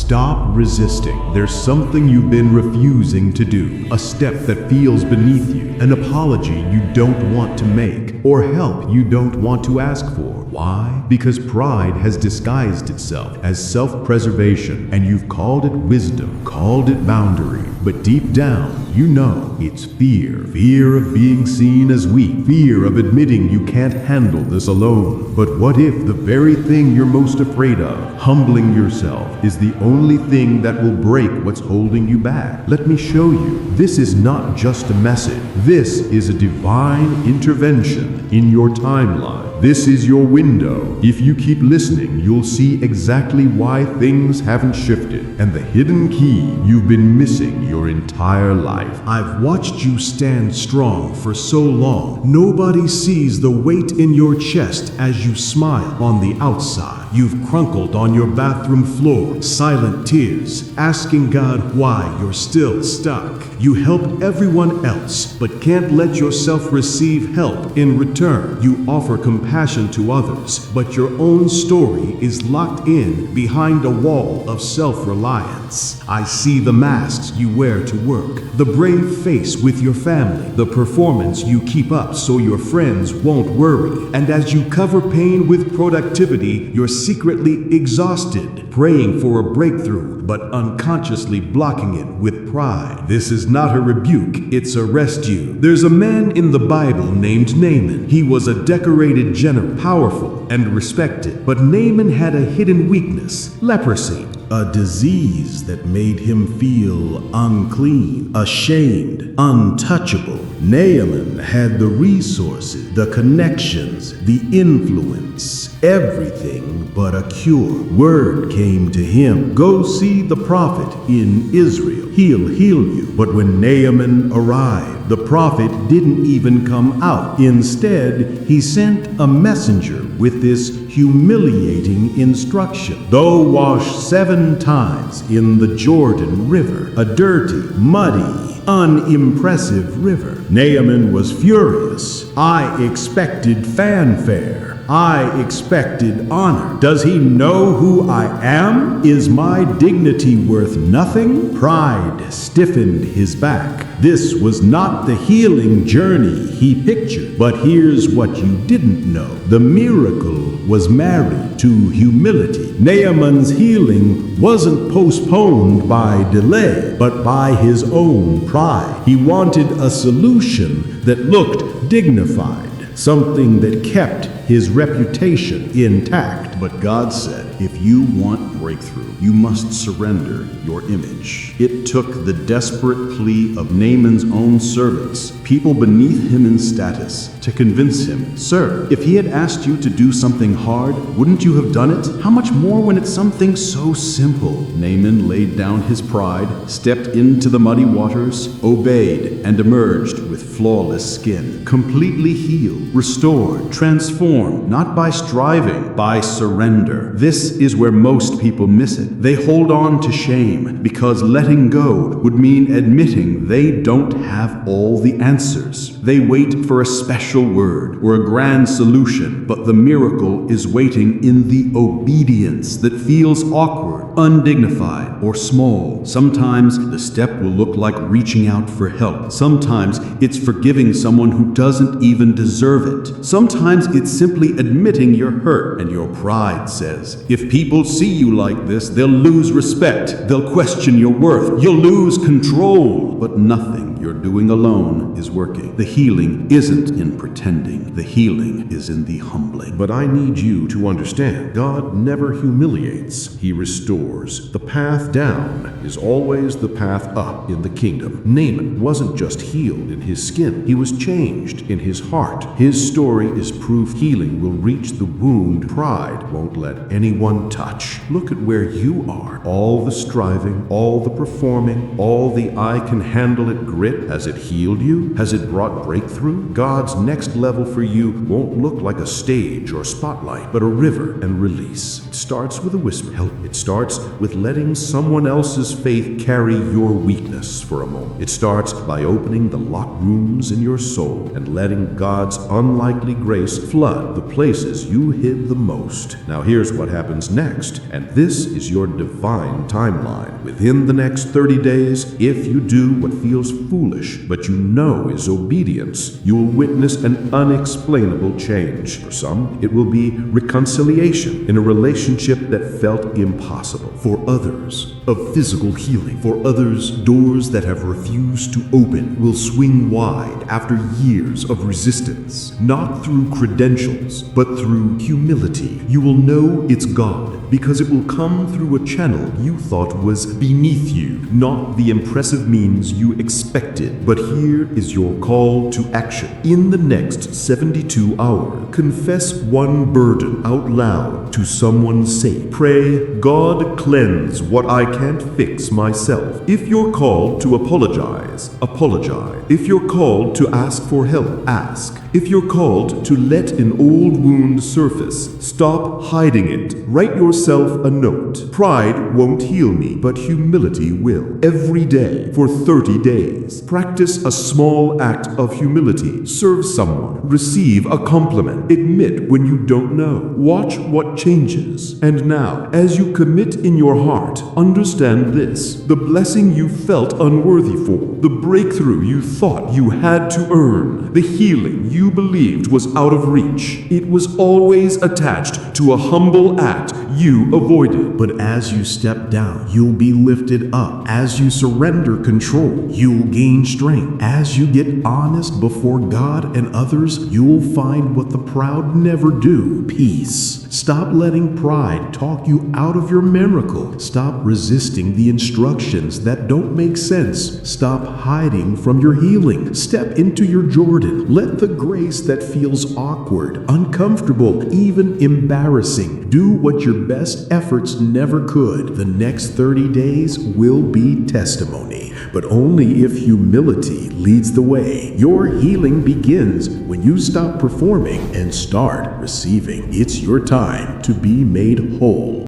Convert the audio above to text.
Stop resisting. There's something you've been refusing to do, a step that feels beneath you, an apology you don't want to make, or help you don't want to ask for. Why? Because pride has disguised itself as self-preservation, and you've called it wisdom, called it boundary. But deep down, you know it's fear. Fear of being seen as weak. Fear of admitting you can't handle this alone. But what if the very thing you're most afraid of, humbling yourself, is the only thing that will break what's holding you back? Let me show you. This is not just a message. This is a divine intervention in your timeline. This is your window. If you keep listening, you'll see exactly why things haven't shifted and the hidden key you've been missing your entire life. I've watched you stand strong for so long. Nobody sees the weight in your chest as you smile on the outside. You've crunkled on your bathroom floor, silent tears, asking God why you're still stuck. You help everyone else, but can't let yourself receive help in return. You offer compassion to others, but your own story is locked in behind a wall of self-reliance. I see the masks you wear to work, the brave face with your family, the performance you keep up so your friends won't worry. And as you cover pain with productivity, you're secretly exhausted, praying for a breakthrough, but unconsciously blocking it with pride. This is not a rebuke, it's a rescue. There's a man in the Bible named Naaman. He was a decorated general, powerful and respected. But Naaman had a hidden weakness, leprosy. A disease that made him feel unclean, ashamed, untouchable. Naaman had the resources, the connections, the influence, everything but a cure. Word came to him, go see the prophet in Israel. He'll heal you. But when Naaman arrived, the prophet didn't even come out. Instead, he sent a messenger with this humiliating instruction. Go wash 7 times in the Jordan River, a dirty, muddy, unimpressive river. Naaman was furious. I expected fanfare. I expected honor. Does he know who I am? Is my dignity worth nothing? Pride stiffened his back. This was not the healing journey he pictured. But here's what you didn't know. The miracle was married to humility. Naaman's healing wasn't postponed by delay, but by his own pride. He wanted a solution that looked dignified, something that kept his reputation intact. But God said, if you want breakthrough, you must surrender your image. It took the desperate plea of Naaman's own servants, people beneath him in status, to convince him, sir, if he had asked you to do something hard, wouldn't you have done it? How much more when it's something so simple? Naaman laid down his pride, stepped into the muddy waters, obeyed, and emerged with flawless skin, completely healed, restored, transformed, not by striving, by surrender. This is where most people miss it. They hold on to shame because letting go would mean admitting they don't have all the answers. They wait for a special word or a grand solution, but the miracle is waiting in the obedience that feels awkward, undignified, or small. Sometimes the step will look like reaching out for help. Sometimes it's forgiving someone who doesn't even deserve it. Sometimes it's simply admitting you're hurt, and your pride says, if people see you like this, they'll lose respect. They'll question your worth. You'll lose control. But nothing you're doing alone is working. The healing isn't in pretending. The healing is in the humbling. But I need you to understand, God never humiliates. He restores. The path down is always the path up in the kingdom. Naaman wasn't just healed in his skin. He was changed in his heart. His story is proof healing will reach the wound pride won't let anyone touch. Look at where you are. All the striving, all the performing, all the I can handle it grit it? Has it healed you? Has it brought breakthrough? God's next level for you won't look like a stage or spotlight, but a river and release. It starts with a whisper. It starts with letting someone else's faith carry your weakness for a moment. It starts by opening the locked rooms in your soul and letting God's unlikely grace flood the places you hid the most. Now here's what happens next, and this is your divine timeline. Within the next 30 days, if you do what feels foolish but you know is obedience, you will witness an unexplainable change. For some, it will be reconciliation in a relationship that felt impossible. For others, of physical healing. For others, doors that have refused to open will swing wide after years of resistance. Not through credentials, but through humility. You will know it's God because it will come through a channel you thought was beneath you, not the impressive means you expected. But here is your call to action. In the next 72 hours, confess one burden out loud to someone safe. Pray, God, cleanse what I can't fix myself. If you're called to apologize, apologize. If you're called to ask for help, ask. If you're called to let an old wound surface, stop hiding it. Write yourself a note. Pride won't heal me, but humility will. Every day for 30 days. Practice a small act of humility. Serve someone. Receive a compliment. Admit when you don't know. Watch what changes. And now, as you commit in your heart, understand this. The blessing you felt unworthy for, the breakthrough you thought you had to earn, the healing you believed was out of reach, it was always attached to a humble act you avoided. But as you step down, you'll be lifted up. As you surrender control, you'll gain strength. As you get honest before God and others, you'll find what the proud never do: peace. Stop letting pride talk you out of your miracle. Stop resisting the instructions that don't make sense. Stop hiding from your healing. Step into your Jordan. Let the grace that feels awkward, uncomfortable, even embarrassing, do what your best efforts never could. The next 30 days will be testimony, but only if humility leads the way. Your healing begins when you stop performing and start receiving. It's your time to be made whole.